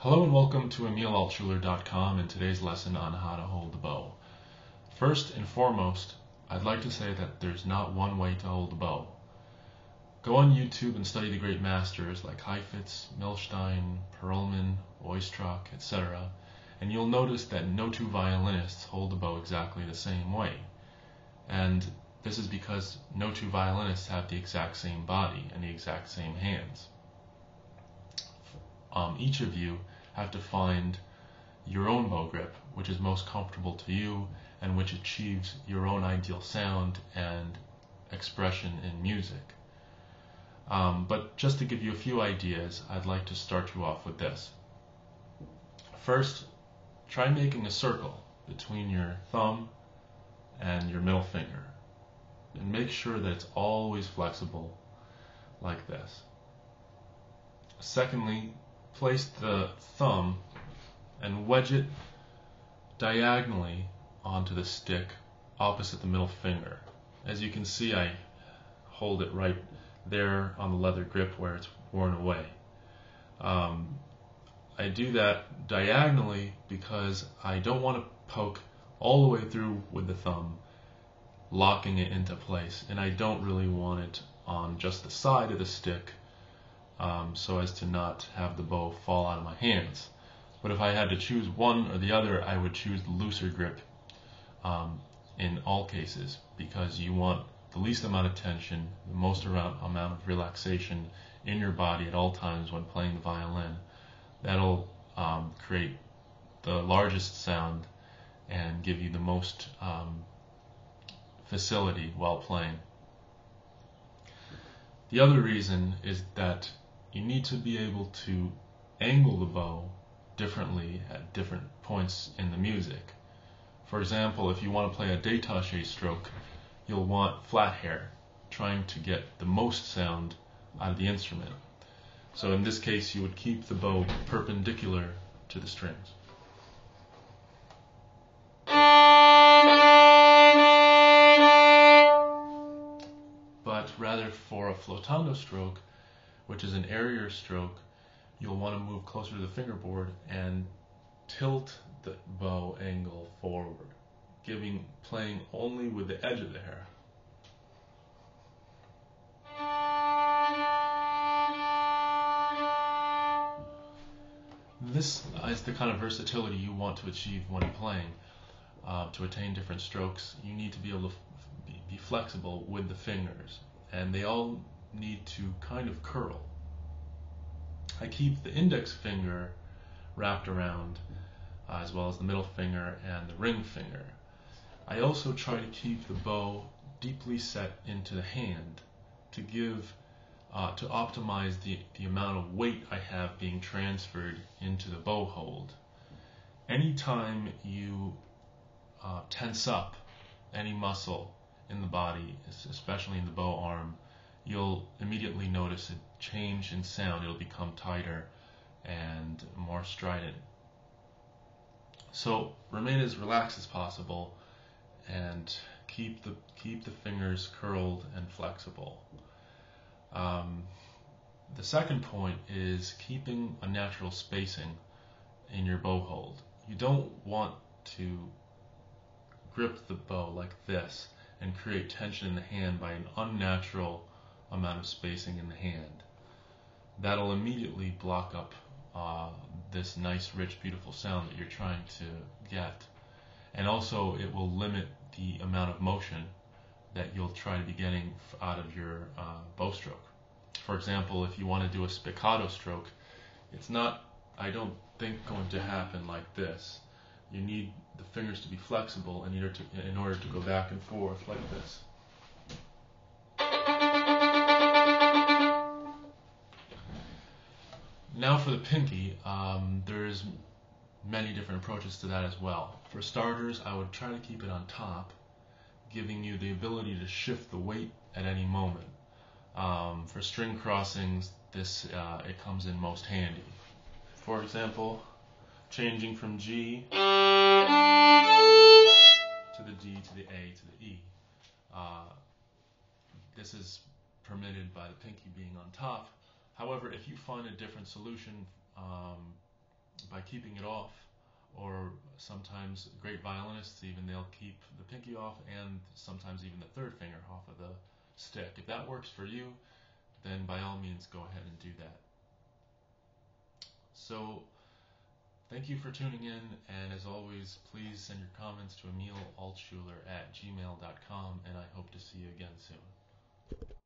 Hello and welcome to EmilAltschuler.com and today's lesson on how to hold the bow. First and foremost, I'd like to say that there's not one way to hold the bow. Go on YouTube and study the great masters like Heifetz, Milstein, Perlman, Oistrakh, etc. and you'll notice that no two violinists hold the bow exactly the same way. And this is because no two violinists have the exact same body and the exact same hands. Each of you have to find your own bow grip, which is most comfortable to you and which achieves your own ideal sound and expression in music. But just to give you a few ideas, I'd like to start you off with this. First, try making a circle between your thumb and your middle finger, and make sure that it's always flexible like this. Secondly, place the thumb and wedge it diagonally onto the stick opposite the middle finger. As you can see, I hold it right there on the leather grip where it's worn away. I do that diagonally because I don't want to poke all the way through with the thumb, locking it into place, and I don't really want it on just the side of the stick, so as to not have the bow fall out of my hands. But if I had to choose one or the other, I would choose the looser grip in all cases, because you want the least amount of tension, the most amount of relaxation in your body at all times when playing the violin. That'll create the largest sound and give you the most facility while playing. The other reason is that you need to be able to angle the bow differently at different points in the music. For example, if you want to play a détaché stroke, you'll want flat hair, trying to get the most sound out of the instrument. So in this case, you would keep the bow perpendicular to the strings. But rather for a flotando stroke, which is an airier stroke, you'll want to move closer to the fingerboard and tilt the bow angle forward, playing only with the edge of the hair. This is the kind of versatility you want to achieve when playing. To attain different strokes, you need to be able to be flexible with the fingers, and they all need to kind of curl. I keep the index finger wrapped around, as well as the middle finger and the ring finger. I also try to keep the bow deeply set into the hand to optimize the amount of weight I have being transferred into the bow hold. Anytime you tense up any muscle in the body, especially in the bow arm, you'll immediately notice a change in sound. It'll become tighter and more strident. So remain as relaxed as possible and keep the fingers curled and flexible. The second point is keeping a natural spacing in your bow hold. You don't want to grip the bow like this and create tension in the hand by an unnatural amount of spacing in the hand. That'll immediately block up this nice, rich, beautiful sound that you're trying to get. And also it will limit the amount of motion that you'll try to be getting out of your bow stroke. For example, if you want to do a spiccato stroke, it's not, I don't think, going to happen like this. You need the fingers to be flexible in order to go back and forth like this. Now for the pinky, there's many different approaches to that as well. For starters, I would try to keep it on top, giving you the ability to shift the weight at any moment. For string crossings, it comes in most handy. For example, changing from G to the D to the A to the E. This is permitted by the pinky being on top. However, if you find a different solution by keeping it off. Or sometimes great violinists, even, they'll keep the pinky off and sometimes even the third finger off of the stick. If that works for you, then by all means go ahead and do that. So thank you for tuning in, and as always, please send your comments to Emil Altschuler at gmail.com, and I hope to see you again soon.